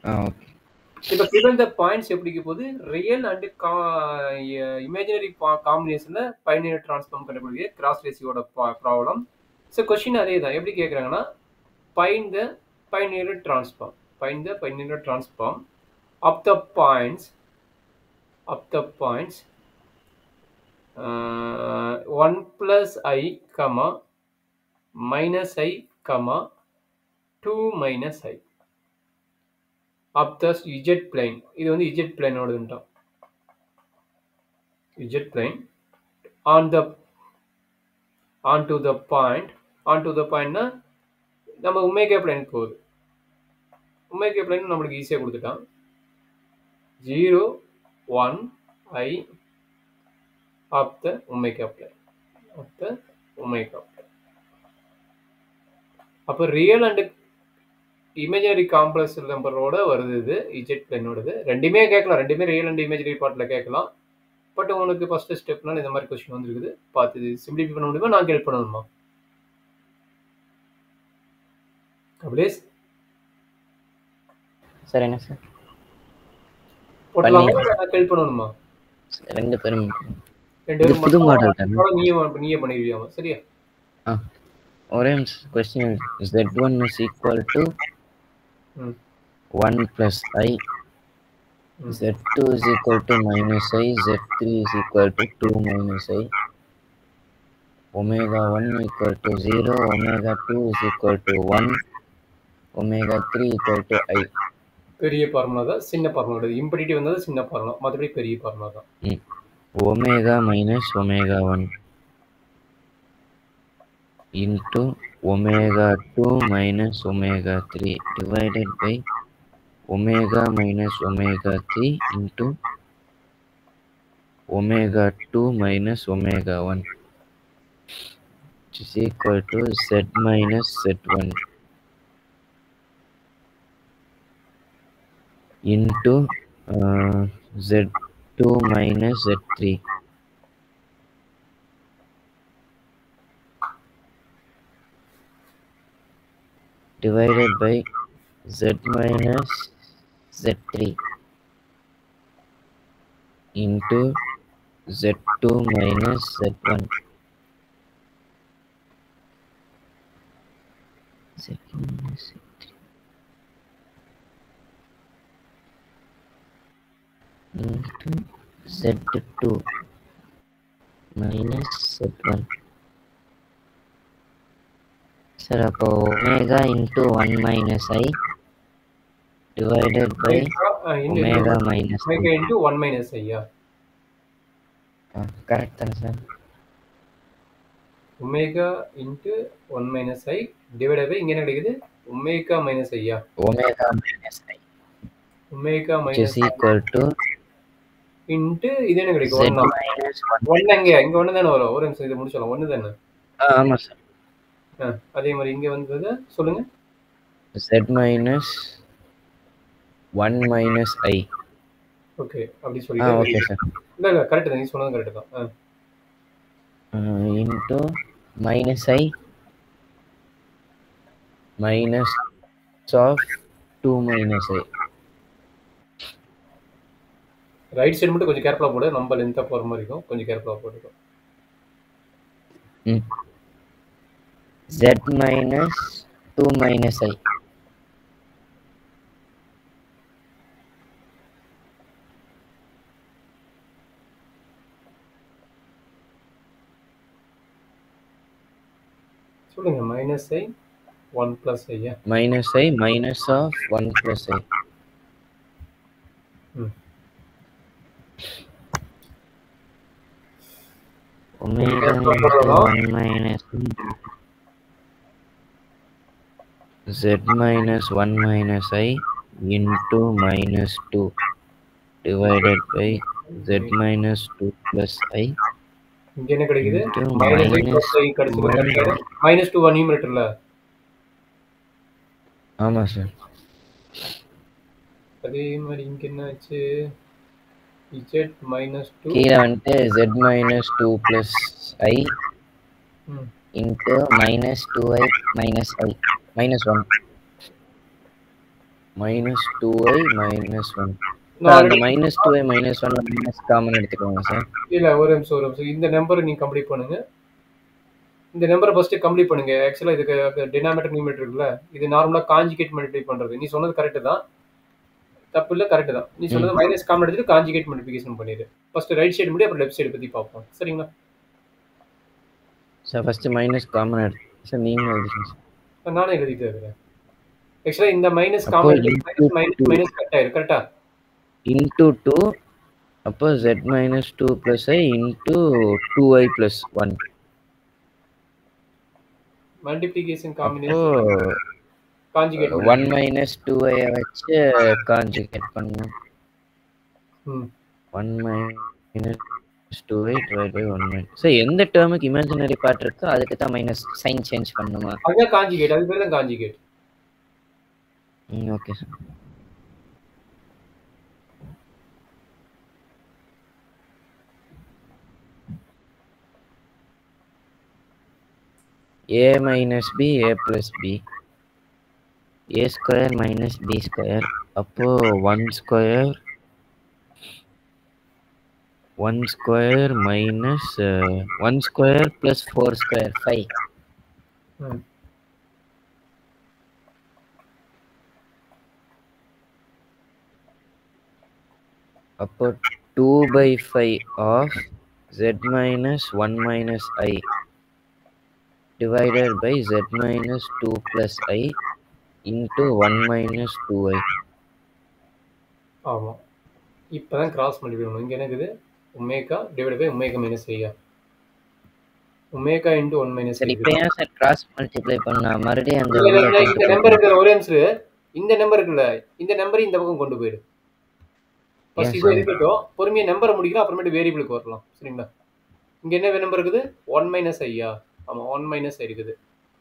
Okay. இப்போ given the points எப்படிக்க போகுது real and imaginary காம்பினேஷன்ல பைனைரி டிரான்ஸ்ஃபார்ம் கண்டுபிடிக்க கிராஸ் ரேஷியோட ப்ராப்ளம். ஸோ கொஸ்டின் அதே தான். எப்படி கேட்குறாங்கன்னா find the binary transform. Find the binary transform of the points 1 plus I, minus I, 2 minus I of the z plane. இது வந்து z plane ஓடதுன்றான். z plane onto the point நம்ம omega plane போகுது. Omega plane நம்மளுக்கு ஈஸியா கொடுத்துட்டான். 0 1 I of the omega plane. அப்போ real and imaginary complex நம்பரோட வருது. இது இஜெட் பிளேனோடது. ரெண்டுமே கேட்கலாம். ரெண்டுமே ரியல் அண்ட் இமேஜினரி பார்ட்ல கேட்கலாம். பட் உங்களுக்கு ஃபர்ஸ்ட் ஸ்டெப்னால இந்த மாதிரி கொஸ்டின் வந்துருக்குது. பார்த்து சிம்பிளிஃபை பண்ண முடியுமா? நான் ஹெல்ப் பண்ணணுமா? கபிலேஷ் சார் என்ன சார் போட்டலாமா? நான் ஹெல்ப் பண்ணணுமா? ரெண்டு பேரும் புது மாடல் தான். நீயே பண்ணிடுவியாமா? சரியா? ஒரே question z1 is equal to 1 plus I, z2 is equal to minus I, z3 is equal to 2 minus I, omega 1 equal to 0, omega 2 is equal to 1, omega 3 equal to I. பெரிய formula தான். சின்ன formula கிடையாது. இம்படிட்டிவ் வந்தது சின்ன formula. மற்றபடி பெரிய formula தான். omega minus omega 1 into omega 2 minus omega 3 divided by omega minus omega 3 into omega 2 minus omega 1, which is equal to z minus z1 into z2 minus z3 divided by z minus z3 into z2 minus z1. Z minus z3 into z2 minus z1. Sir, அப்போ omega into 1 minus I divided by omega minus omega into 1 minus I. correct தானே sir? omega into 1 minus I divided by இங்க என்ன கிடைக்குது? omega minus I. omega minus I, omega which minus is equal to into இது என்ன கிடைக்கும்? 1 minus 1 இங்க 1 தானே வரும். ஒரு நிமிஷம் இதை முடிச்சலாம். 1 தானே? ஆமா சார். அதே மாதிரி இங்க வந்தது சொல்லுங்க. z minus 1 minus I. Okay, அப்படி சொல்லிட்டு ஓகே சார். இல்ல கரெக்ட் தான். நீ சொன்னது கரெக்ட் தான். into minus I minus of 2 minus I. Right side மட்டும் கொஞ்சம் கேர்ஃபுல்லா போடு. நம்ம லென்த்தா போற மாதிரி இருக்கும். கொஞ்சம் கேர்ஃபுல்லா போடுங்க. z minus 2 minus I. சொல்லுங்க. minus I 1 plus I. minus I minus of 1 plus I. omega into 1 minus z minus 1 minus I into minus 2 divided by z minus 2 plus I. இங்க என்ன கிடைக்குது? minus I plus I கிடைச்சது. minus 2 நியூமரேட்டர்ல. ஆமா sir. அதே மாதிரி இங்க என்ன ஆச்சு? z minus 2 கீழ வந்து z minus 2 plus I into minus 2I minus I minus 1. Minus 2i minus 1. நான் அந்த already minus 2i minus 1 minus common எடுத்துக்கோங்க சார். இல்ல ஒரு நிமிஷம். இந்த நம்பரை நீங்க கம்ப்ளீட் பண்ணுங்க. இந்த நம்பரை ஃபர்ஸ்ட் கம்ப்ளீட் பண்ணுங்க. ஆக்சுவலா இதுக்கு டினாமினேட்டர் நியூமரேட்டர் இருக்குல்ல, இது நார்மலா காஞ்சுகேட் மல்டிப்ளை பண்றது. நீ சொன்னது கரெக்ட் தான், தப்பு இல்ல, கரெக்ட் தான். நீ சொன்னது மைனஸ் காமன் எடுத்துட்டு காஞ்சுகேட் மல்டிப்ளிகேஷன் பண்ணிடு. ஃபர்ஸ்ட் ரைட் சைடு முடி, அப்புறம் லெஃப்ட் சைடு பத்தி பார்ப்போம். சரிங்களா சார்? ஃபர்ஸ்ட் மைனஸ் காமன் எடுத்து சார் நீங்க எழுதிக்கோங்க சார். நானே எழுதிட்டு இருக்கிறேன். ஆக்சுவலா இந்த மைனஸ் அப்போ common into minus minus cut ஆயிடும். கரெக்டா? இன்டூ 2 அப்போ z minus 2 plus i into 2i plus 1. Multiplication அப்போ காம்பினேஷன் காஞ்சுகேட் 1 மைனஸ் 2i வச்சு காஞ்சுகேட் பண்ணணும். 1 minus 2i divide by 1 minus. Sir எந்த டேர்முக்கு இமேஜினரி பார்ட் இருக்கோ அதுக்கு தான் மைனஸ் சைன் சேஞ்ச் பண்ணணுமா? அதுதான் காஞ்சுகேட், அது பேர் தான் conjugate. Okay sir. a minus b a plus b a square minus b square அப்போ 1 square minus 1 square plus 4 square 5. அப்போ 2 by 5 of z minus 1 minus I divided by z minus 2 plus I into 1 minus 2i. ஆமா, இப்பதான் cross multiply பண்ணணும். இங்க என்னது? Omega divide by omega minus ஐயா, omega into 1 minus. சரி, இப்போ ஏன் சார் கிராஸ் மல்டிப்ளை பண்ணா மறுபடியும் அந்த இந்த நம்பர் இருக்கிற ஒரே நிமிஷம், இந்த நம்பர் இருக்குல்ல, இந்த நம்பர் இந்த பக்கம் கொண்டு போயிடு. ஃபர்ஸ்ட் இது இருக்கட்டும், பொறுமையா நம்பரை முடிக்கலாம், அப்புறமேட்டு வேரியபிளுக்கு வரலாம். சரிங்களா? இங்க என்ன நம்பர் இருக்குது? 1 மைனஸ் ஐயா. ஆமா, 1 மைனஸ் ஐ இருக்குது.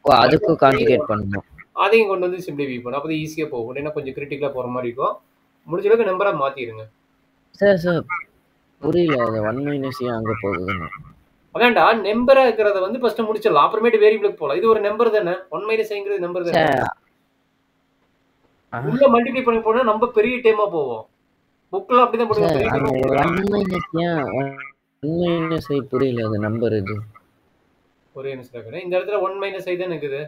ஓ, அதுக்கு கான்ஜுகேட் பண்ணனும். அதையும் கொண்டு வந்து சிம்பிளிஃபை பண்ணு. அப்போ ஈஸியா போகும். ஏன்னா கொஞ்சம் கிரிட்டிக்கலா போற மாதிரி இருக்கும். முடிஞ்ச அளவுக்கு நம்பரா மாத்திடுங்க. சார் புரியல, அது 1 மைனஸ் ஏன் அங்க போகுதுன்னு. அதான்டா, நம்பரா இருக்கிறத வந்து ஃபர்ஸ்ட் முடிச்சிடலாம், அப்புறமேட்டு வேரியபிளுக்கு போலாம். இது ஒரு நம்பர் தானே, 1 மைனஸ் ஐங்கிறது நம்பர் தானே. உள்ள மல்டிப்ளை பண்ணி போனா நம்ம பெரிய டேமா போவோம். புக்ல அப்படிதான் போடுவாங்க. 1 மைனஸ் ஏன் 1 மைனஸ் ஐ புரியல, அது நம்பர் இது. ஒரே நிமிஷம் இருக்கேன். இந்த இடத்துல 1 மைனஸ் ஐ தான் இருக்குது.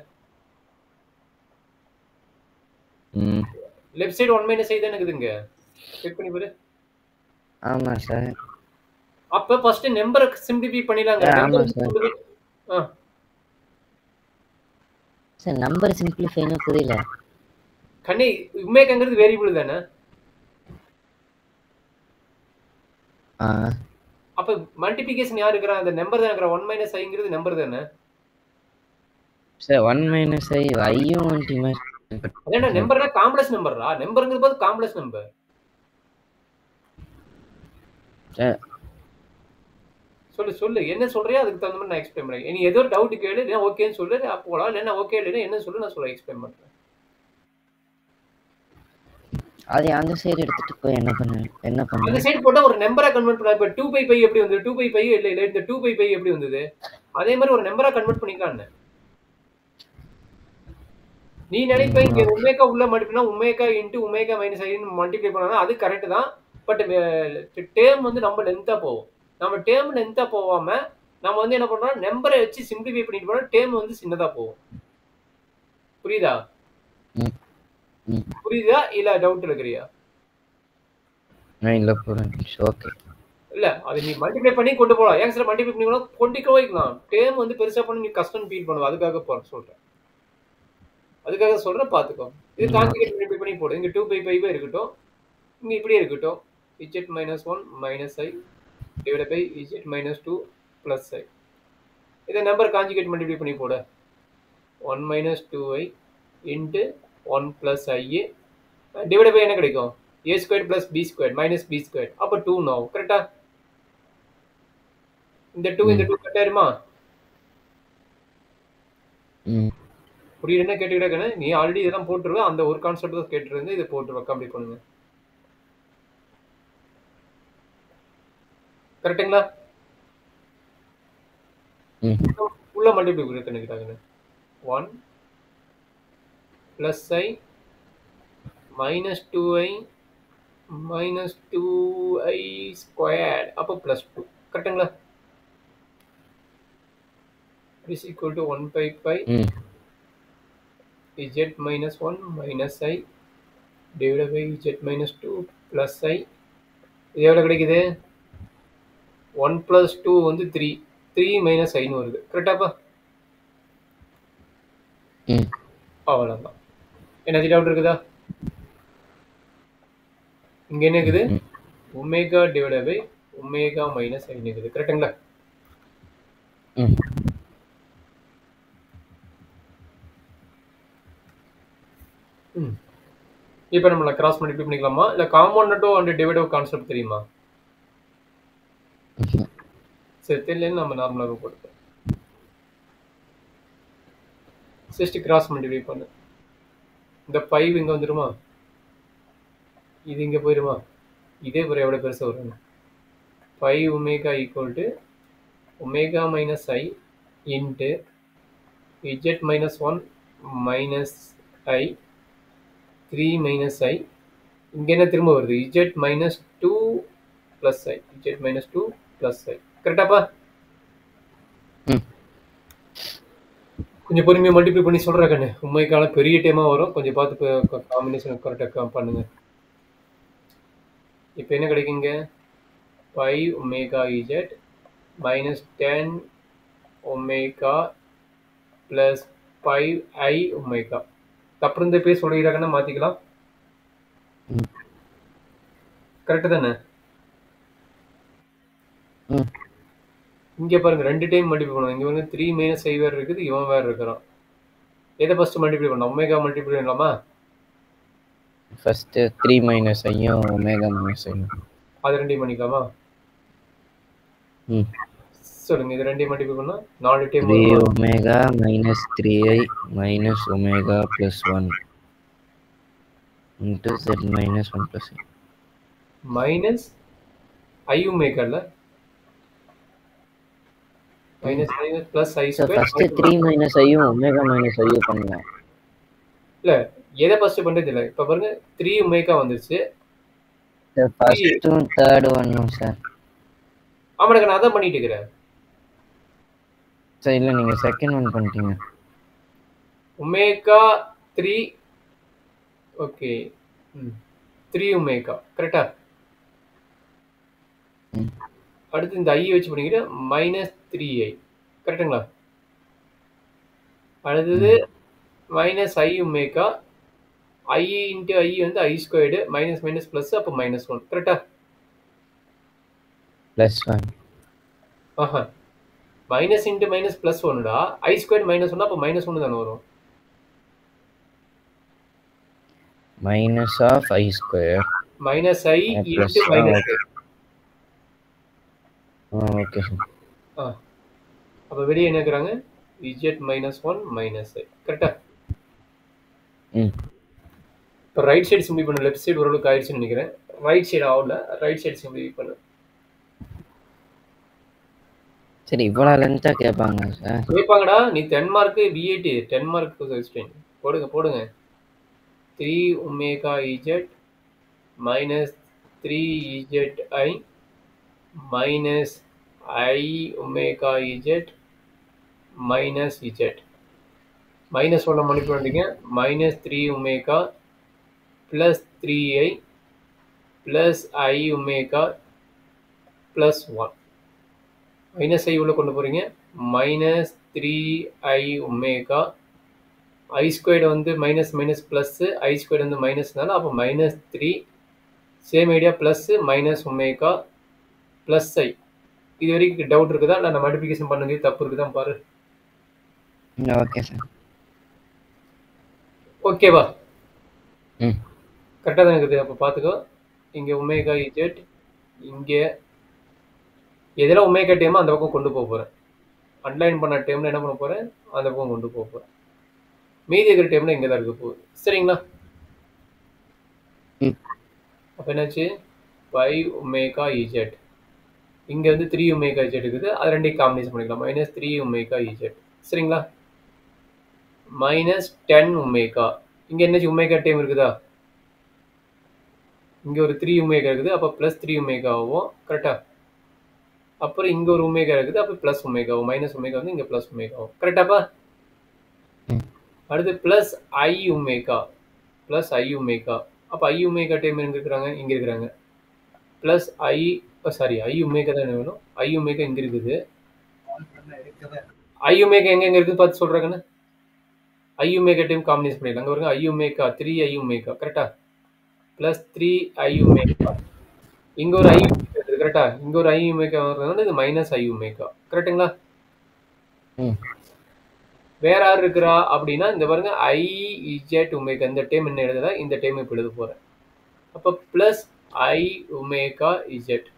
லெஃப்ட் சைடு 1 மைனஸ் ஐ தான் இருக்குதுங்க. செக் பண்ணி பாரு. ஆமா சார். அப்ப ஃபர்ஸ்ட் நம்பரை சிம்பிளிஃபை பண்ணிடலாங்க. ஆமா சார். சார் நம்பர் சிம்பிளிஃபைனா புரியல. கண்ணே, ஒமேகாங்கிறது வேரியபிள் தானே. அப்ப மல்டிப்ளிகேஷன் யார் இருக்கறா? அந்த நம்பர் தான் இருக்கறா. 1 மைனஸ் ஐங்கிறது நம்பர் தானே. சார் 1 மைனஸ் ஐ ஐயும் இமேஜ். அதானே நம்பர்னா காம்ப்ளெக்ஸ் நம்பர்ரா. நம்பர்ங்கிறது போது காம்ப்ளெக்ஸ் நம்பர். சொல்லு என்ன சொல்றியா, அதுக்கு தகுந்த மாதிரி நான் எக்ஸ்பிளைன் பண்றேன். நீ ஏதோ டவுட் கேளு, இல்ல ஓகேன்னு சொல்லு, போலாம். இல்ல ஓகே இல்ல என்ன சொல்லு, நான் சொல்ல எக்ஸ்பிளைன் பண்றேன். அது அந்த சைடு எடுத்துட்டு போய் என்ன பண்ணு? அந்த சைடு போட்டா ஒரு நம்பரா கன்வர்ட் பண்ணலாம். இப்ப 2 பை எப்படி வந்தது? 2 பை இல்ல இந்த 2 பை எப்படி வந்தது? அதே மாதிரி ஒரு நம்பரா கன்வர்ட் பண்ணிக்கலாம். நீ நினைப்ப இங்க ஒமேகா உள்ள multiply omega into omega minus ஐன்னு மல்டிப்ளை பண்ணா அது கரெக்ட் தான். பட் டேர்ம் வந்து நம்ம லென்த்தா போவோம். நம்ம டேர்ம் லென்த்தா போகாம நம்ம வந்து என்ன பண்றோம், நம்பரை வச்சு சிம்பிளிஃபை பண்ணிட்டு போனா டேர்ம் வந்து சின்னதா போகும். புரியுதா? புரியுதா இல்ல டவுட் இருக்குறியா? இல்ல புரியுது. ஓகே. இல்ல அது நீ மல்டிப்ளை பண்ணி கொண்டு போலாம். ஏன் சார் மல்டிப்ளை பண்ணி கொண்டு வைக்கலாம். டேர்ம் வந்து பெருசா பண்ணி நீ கஷ்டம் ஃபீல் பண்ணுவ. அதுக்காக சொல்றேன். அதுக்காக சொல்றேன், பாத்துக்கோ. இது கான்ஜுகேட் மல்டிப்ளை பண்ணி போடு. இங்க 2 பை 5 இருக்கட்டும், இங்க இப்படியே இருக்கட்டும். z minus 1 minus I divided by z minus 2 plus I. இதை நம்பர் கான்ஜுகேட் மல்டிப்ளை பண்ணி போடு. 1 minus 2i into 1 plus I divided by என்ன கிடைக்கும்? a squared plus b squared minus b squared. அப்ப 2 now. கரெக்டா? இந்த 2 கட் ஆயிருமா? புரியலன்னா கேட்டுக்கிட்டே. நீ ஆல்ரெடி இதெல்லாம் போட்டுருவ, அந்த ஒரு கான்செப்ட் தான் கேட்டுருந்து இதை போட்டுருவ. கம்ப்ளீட் பண்ணுங்க. கரெக்ட்டுங்களா? உள்ள மல்டிப்ளை பண்ணிக்கிட்டாங்க. 1 plus I minus 2i minus 2i squared அப்போ plus 2 கரெக்டுங்களா? is equal to 1 by pi z minus 1 minus I divided by z minus 2 plus I. இது எவ்வளோ கிடைக்குது? 1 plus 2 வந்து 3 3 minus I ன்னு வருது கரெக்டாப்பா? அவ்வளோதான். என்ன டவுட் இருக்குதா? இங்கே என்ன இருக்குது? Omega divided by omega minus i இருக்குது கரெக்டுங்களா? இப்போ நம்மள கிராஸ் மல்டிப்ளை பண்ணிக்கலாமா? இல்லை காம்பவுண்டோ அண்ட் டிவைடோ கான்செப்ட் தெரியுமா? சரி தெரியலன்னு நம்ம நார்மலாக போட்டுப்போம். ஜஸ்ட் கிராஸ் மல்டிப்ளை பண்ணு. இந்த 5 இங்கே வந்துடுமா? இது இங்கே போயிடுமா? இதே ஒரு எவ்வளோ பெருசாக வரும்? 5 omega equal to omega minus i into z minus 1 minus I 3 minus I இங்கே என்ன திரும்ப வருது? z minus 2 plus I z minus 2 plus I கரெக்டாப்பா? கொஞ்சம் பொறுமையாக மல்டிப்ளை பண்ணி சொல்கிறேன் கண்ணு. உண்மைக்கான பெரிய டைமாக வரும், கொஞ்சம் பார்த்து காம்பினேஷன் கரெக்டாக பண்ணுங்க. இப்போ என்ன கிடைக்குங்க? 5 omega z minus 10 omega plus 5i omega. அப்புறம் இந்த பேர் சொல்லிடுறாங்கன்னா மாற்றிக்கலாம். கரெக்டு தானே? இங்கே பாருங்க, 2 டைம் மல்டிப்ளை பண்ணுவோம். இங்கே வந்து 3 மைனஸ் ஐ வேறு இருக்குது, இவன் வேறு இருக்கிறான். எதை ஃபஸ்ட்டு மல்டிப்ளை பண்ணலாம்? ஒமேகா மல்டிப்ளை பண்ணலாமா? ஃபர்ஸ்ட் 3 மைனஸ் ஐயும் ஒமேகா மைனஸ் ஐயும் அது ரெண்டையும் பண்ணிக்கலாமா? சொல்லுங்க, இது ரெண்டையும் மல்டிப்ளை பண்ணா 4 time 3 omega minus 3i minus omega plus 1 into z minus 1 plus i minus i omega இல்லை, minus minus plus i square. First 3 minus ஐயும் ஒமேகா மைனஸ் ஐயும் பண்ணுங்க. இல்லை, எதை ஃபர்ஸ்ட் பண்ணுறது இல்லை. இப்போ பாருங்க 3 ஒமேகா வந்துருச்சு. ஃபர்ஸ்ட்டும் தேர்ட் ஒன்னும் சார். ஆமாடா, நான் அதான் பண்ணிட்டு இருக்கிறேன் சார். இல்லை நீங்கள் செகண்ட் ஒன் பண்ணிட்டீங்க. ஒமேகா 3 ஓகே 3 ஒமேகா கரெக்டா? அடுத்து இந்த ஐ வச்சு பண்ணிக்கிட்டு மைனஸ் 3i கரெக்டுங்களா? அடுத்தது minus i omega i into i வந்து i squared minus minus plus அப்போ மைனஸ் 1 கரெக்டா? ப்ளஸ் 1 ஆஹா, மைனஸ் இன்ட்டு மைனஸ் ப்ளஸ் 1டா. ஐ ஸ்கொயர்டு மைனஸ் 1 அப்போ மைனஸ் 1 தானே வரும். Minus of i square minus i into minus. Okay sir. அப்போ வெளியே என்ன இருக்கிறாங்க? z மைனஸ் 1 மைனஸ் ஐ கரெக்டா? இப்போ ரைட் சைடு சிம்பிளி பண்ணு. லெஃப்ட் சைடு ஓரளவுக்கு ஆயிடுச்சுன்னு நினைக்கிறேன். ரைட் சைடு ஆகல, ரைட் சைடு சிம்பிளி பண்ணு. சரி, இவ்வளோ லென்த்தாக கேட்பாங்க சார்? கேட்பாங்கடா. நீ 10 மார்க்கு பிஏடி 10 மார்க் போடுங்க போடுங்க. 3 omega z minus 3 ZI minus i omega z minus z. Minus 1 multiply பண்ணிங்க. Minus 3 omega plus 3i plus i omega plus 1. Minus i உள்ள கொண்டு போகிறீங்க. Minus 3i omega i squared வந்து minus minus plus, i squared வந்து மைனஸ்னால அப்போ minus 3 same idea plus minus omega plus i. இது வரைக்கும் டவுட் இருக்குதா? இல்லை நான் மல்டிப்ளிகேஷன் பண்ணது தப்பு இருக்குதான் பாரு. Okay sir. ஓகேவா? கரெக்டாக தான் இருக்குது. அப்போ பார்த்துக்கோ. இங்கே ஒமேகா இஜெட், இங்கே எதெல்லாம் ஒமேகா டைமோ அந்த பக்கம் கொண்டு போக போகிறேன். அன்லைன் பண்ண டைமில் என்ன பண்ண போகிறேன்? அந்த பக்கம் கொண்டு போக போகிறேன். மீதி இருக்கிற டைமில் இங்கே தான் இருக்க போகுது. சரிங்களா? அப்போ என்னாச்சு? 5 ஒமேகா இஜெட், இங்கே வந்து 3 ஒமேகா இஜெட் இருக்குது. அது ரெண்டையும் காம்பினேஷன் பண்ணிக்கலாம். Minus 3 omega z. சரிங்களா? Minus 10 omega. இங்கே என்னாச்சு? ஒமேகா டைம் இருக்குதா? இங்க ஒரு 3 ஒமேகா இருக்குது. அப்ப பிளஸ் 3 ஒமேகா ஆகும். கரெக்டா? அப்புறம் இங்க ஒரு ஒமேகா இருக்குது. அப்ப பிளஸ் ஒமேகா ஆகும். மைனஸ் ஒமேகா வந்து இங்க பிளஸ் ஒமேகா ஆகும். கரெக்டாப்பா? அடுத்து பிளஸ் ஐ ஒமேகா. பிளஸ் ஐ ஒமேகா. அப்ப ஐ ஒமேகா டைம் எங்க இருக்கிறாங்க? இங்க இருக்கிறாங்க. Plus I sorry I omega தான் என்ன வேணும்? ஐ ஒமேகா இங்க இருக்குது. ஐ ஒமேகா எங்க இருக்குது பார்த்து சொல்றாங்கன்னு. ஐ ஒமேகா டைம் காம்பினேஷன் பண்ணிடலாம். அங்க பாருங்க ஐ ஒமேகா 3 ஐ ஒமேகா. கரெக்டா? பிளஸ் 3 ஐ ஒமேகா. இங்க ஒரு ஐ ஒமேகா இருக்குது. கரெக்டா? இங்க ஒரு ஐ ஒமேகா வர்றதுனால இது மைனஸ் ஐ ஒமேகா. கரெக்ட்டுங்களா? வேற யார் இருக்கிறா அப்படின்னா இந்த பாருங்க ஐ இஜெட் ஒமேகா. இந்த டைம் என்ன எழுதுதா? இந்த டைம் இப்ப எழுத போறேன். அப்ப plus I omega Z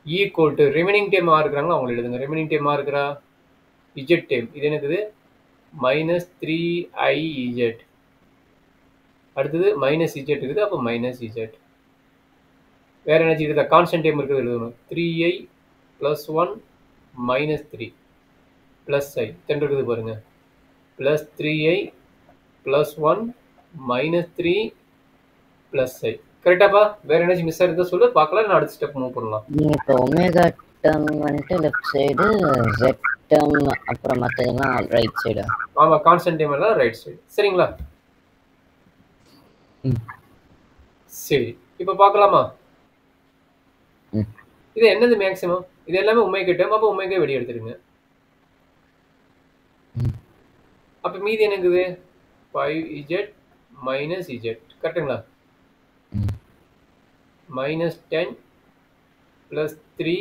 equal to remaining time யார் இருக்கிறாங்களோ அவங்க எழுதுங்க. ரிமைனிங் டைம் யார் இருக்கிறா? Z time. இது என்னது? மைனஸ் 3 ஐ இஜெட். அடுத்தது மைனஸ் இஜெட் இருக்குது. அப்ப மைனஸ் இஜெட். வேற என்ன இருக்குதா? கான்ஸ்டன்ட் டைம் இருக்குது எழுதணும். 3i plus 1 minus 3 plus i. Then இருக்குது பாருங்க. Plus 3i plus 1 minus 3 plus i. கரெக்டாப்பா? வேற என்ன மிஸ் ஆயிருந்தா சொல்லு பார்க்கலாம். நான் அடுத்த ஸ்டெப் மூவ் பண்ணலாம். நீங்க இப்போ ஒமேகா டேர்ம் வந்துட்டு லெஃப்ட் சைடு, ஜெட் டேர்ம் அப்புறம் மற்றதெல்லாம் ரைட் சைடா? ஆமா, கான்ஸ்டன்ட் டைம் எல்லாம் ரைட் சைடு. சரிங்களா? சரி, இப்போ பார்க்கலாமா? இது என்னது மேக்ஸிமம்? இது எல்லாமே ஒமேகா டைம். அப்போ ஒமேகா வெளியே எடுத்துருங்க. அப்ப மீதி என்னங்குது? 5z minus z. கரெக்ட்டுங்களா? Minus 10 plus 3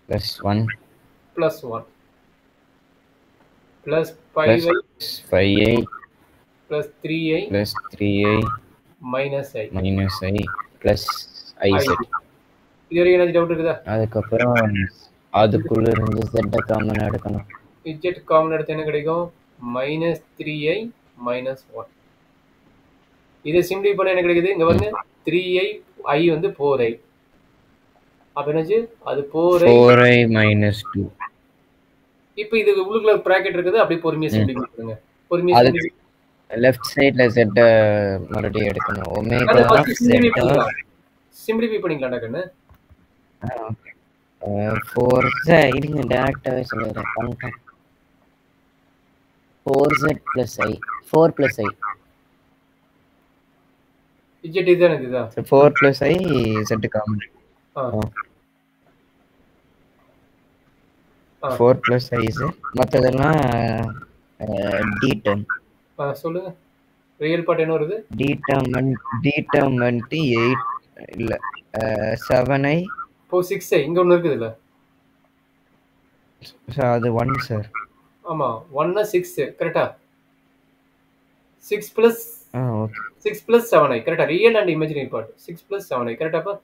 plus 1 plus 1 plus 5i 5i plus 3i plus 3i minus i minus i plus iz. இது வரைக்கும் என்ன டவுட் இருக்குதா? அதுக்கப்புறம் அதுக்குள்ள இருந்து z காமன் எடுக்கணும். z காமன் எடுத்து என்ன கிடைக்கும்? Minus 3i minus 1. இதை சிம்பிளி பண்ண என்ன கிடைக்குது? இங்க பாருங்க 3i i வந்து 4i. அப்ப என்னாச்சு? அது 4i minus 2. இப்போ இது உள்ளுக்குள்ள பிராக்கெட் இருக்குது. அப்படியே பொறுமையா சிம்பிளி பண்ணுங்க. பொறுமையா அது லெஃப்ட் சைடுல z மறுபடியும் எடுக்கணும். ஒமேகா ஆஃப் z சிம்பிளிஃபை பண்ணிக்கலாம்டா கண்ணு. 4z இருங்க டேரக்டாவே சொல்லிடுறேன். பண்ணிட்டேன். 4z plus i 4 plus i z இதுதான் இதுதான். 4 plus i z common. 4 plus i z மத்ததெல்லாம் d term. சொல்லுங்க. ரியல் பார்ட் என்ன வருது? d term வந்து 8 இல்ல 7i. இப்போ 6i இங்க ஒன்னு இருக்குதுல. அது 1 சார். ஆமா 1 6 கரெக்ட்டா? 6 plus ஓகே 6 plus 7i கரெக்ட்டா? Real and imaginary part 6 plus 7i கரெக்ட்டாப்பா?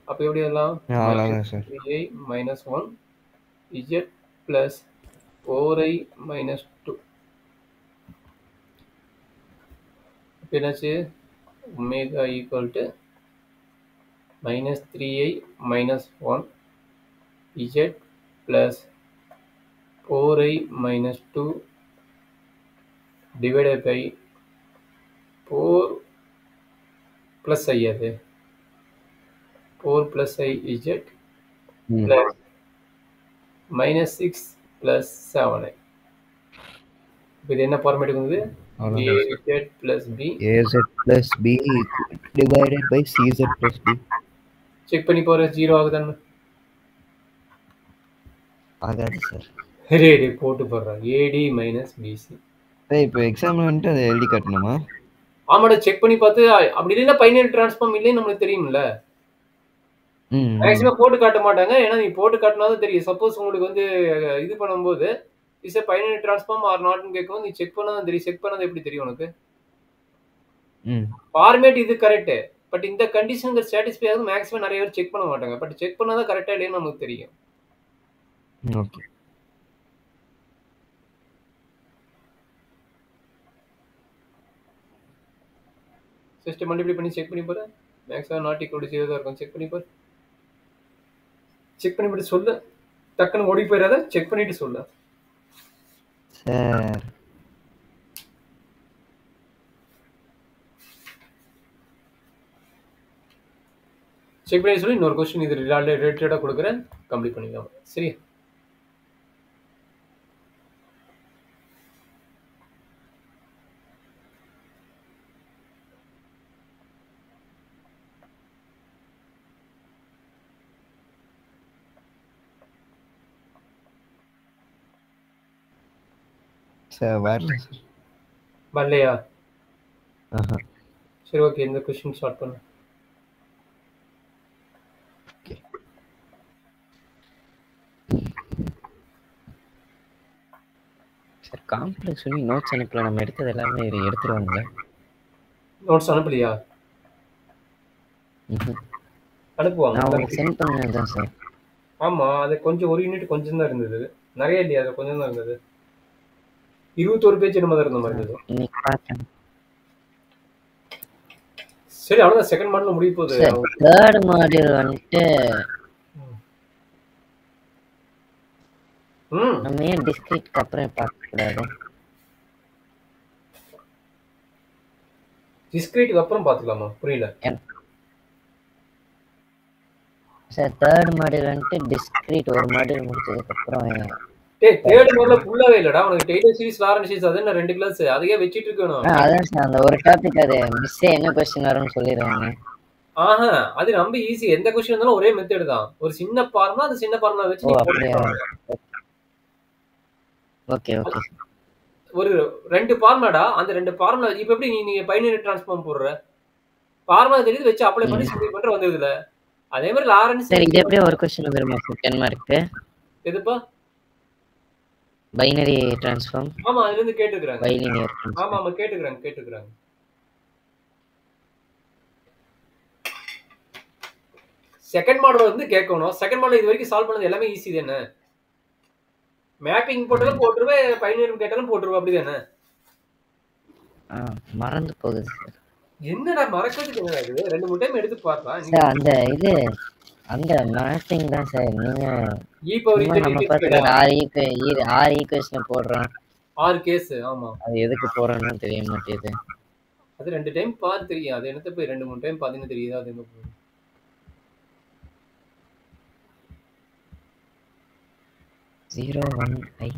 அப்ப எப்படி எல்லாம்? அவ்வளவுதான் sir. 3i minus 1 z plus 4i minus 2. அப்ப என்னாச்சு? Omega equal to minus 3i minus 1 z plus 4i minus 2 divided by 4 plus i அது 4 plus i z plus minus 6 plus 7i. இது என்ன format வந்து? az plus b az plus b divided by cz plus b. Check பண்ணி போற 0 ஆகுதான்னு. ஆகாது sir. Radii போட்டு போடுறான். ad minus bc. இப்போ எக்ஸாம்ல வந்துட்டு அதை எழுதி காட்டணுமா? ஆமாடா, செக் பண்ணி பார்த்து அப்படி இல்லைன்னா பைனரி டிரான்ஸ்ஃபார்ம் இல்லைன்னு நம்மளுக்கு தெரியும்ல. மேக்ஸிமம் போட்டு காட்ட மாட்டாங்க. ஏன்னா நீ போட்டு காட்டினாதான் தெரியும். சப்போஸ் உங்களுக்கு வந்து இது பண்ணும்போது is a binary transform or நாட்னு கேட்கும். நீ செக் பண்ணாதான் தெரியும். செக் பண்ணாத எப்படி தெரியும் உனக்கு? ஃபார்மேட் இது கரெக்ட். பட் இந்த கண்டிஷனுக்கு சாட்டிஸ்ஃபை ஆகுது மேக்ஸிமம் நிறைய பேர் செக் பண்ண மாட்டாங்க. பட் செக் பண்ணாதான் கரெக்டா இல்லைன்னு நமக்கு தெரியும். ஓகே. சிஸ்டம் மல்டிப்ளை பண்ணி செக் பண்ணி பாரு. மேக்ஸிமம் நாட் ஈக்குவல் டு 0 தான் இருக்கும். செக் பண்ணி பாரு. செக் பண்ணிட்டு சொல்லு. டக்குன்னு ஓடி போயிடாத. செக் பண்ணிட்டு சொல்லு. சார் செக் பண்ணி சொல்லி இன்னொரு கொஸ்டின் இது ரிலேட்டடாக கொடுக்குறேன், கம்ப்ளீட் பண்ணிக்கலாம். சரி, சார் வரல சார். வரலையா? ஆஹா. சரி, ஓகே, இந்த கொஸ்டின் ஸ்டார்ட் பண்ணு. சார் காம்ப்ளெக்ஸ் சொல்லி நோட்ஸ் அனுப்பல, நம்ம எடுத்தது எல்லாமே எடுத்துருவாங்க. நோட்ஸ் அனுப்பலையா? அனுப்புவாங்க. நான் உங்களுக்கு சென்ட் பண்ணது தான் சார். ஆமா, அது கொஞ்சம் ஒரு யூனிட் கொஞ்சம் தான் இருந்தது, நிறைய இல்லையா? அது கொஞ்சம் தான் இருந்தது, 21 பேஜ் என்னமோ தான் இருந்த மாதிரி இருந்தது. இன்னைக்கு பார்த்தேன் சரி, அவ்வளோதான், செகண்ட் மாடல் முடிய போகுது. சார். தேர்ட் மாடியூல் வந்துட்டு நம்ம ஏன் டிஸ்கிரீட்க்கு அப்புறம் பார்க்க கூடாது? டிஸ்கிரீட்டுக்கு அப்புறம் பார்த்துக்கலாமா? புரியல சார். தேர்ட் மாடியூல் வந்துட்டு டிஸ்கிரீட் ஒரு மாடியூல் முடிச்சதுக்கு அப்புறம் டேய், தேர்ட் மாடல்ல ஃபுல்லாவே இல்லடா, உனக்கு டெய்லர் சீரிஸ் லாரன்ஸ் சீரிஸ் அது என்ன 2 கிளாஸ் அதையே வெச்சிட்டு இருக்கணும். அதான் சார், அந்த ஒரு டாபிக் அது மிஸ் என்ன क्वेश्चन வரும்னு சொல்லிடுவாங்க. ஆஹா, அது ரொம்ப ஈஸி. எந்த क्वेश्चन இருந்தாலும் ஒரே மெத்தட் தான். ஒரு சின்ன ஃபார்முலா, அந்த சின்ன ஃபார்முலா வெச்சு நீ போடுற. Okay okay. ஒரு 2 ஃபார்முலாடா, அந்த 2 ஃபார்முலா இப்போ எப்படி நீ பைனரி ட்ரான்ஸ்ஃபார்ம் போடுற? ஃபார்முலா தெரியுது, வெச்சு அப்ளை பண்ணி சிம்பிள் பண்ற வந்துருதுல. அதே மாதிரி லாரன்ஸ் சரி, இது எப்படி ஒரு क्वेश्चन வருமா சார்? 10 மார்க்கு எதுப்பா? Binary transform. ஆமா, அதுல இருந்து கேட்டுக்கறாங்க. பைலினியர். ஆமா ஆமா, கேட்டுக்கறாங்க. செகண்ட் மாடல் வந்து கேட்கணும். செகண்ட் மாடல் இது வரைக்கும் சால்வ் பண்ணது எல்லாமே ஈஸி தானே. மேப்பிங் போட்டாலும் போட்டுருவே, பைனரி கேட்டாலும் போட்டுருவே, அப்படிதானே? மறந்து போகுது சார். என்னடா மறக்கிறதுக்கு என்னடா இது? 2-3 டைம் எடுத்து பார்த்தா சார். அந்த இது அந்த மேப்பிங் தான் சார். நீங்க நம்ம பார்த்து 6 ஈக்குவேஷன் போடுறோம், 6 கேஸ். ஆமா, அது எதுக்கு போறோம்னு தெரிய மாட்டேங்குது. அது 2 டைம் பார்த்து தெரியும். அது என்னத்த போய் 2-3 டைம் பார்த்தீங்கன்னா தெரியுதா? அது என்ன போகுது? 01i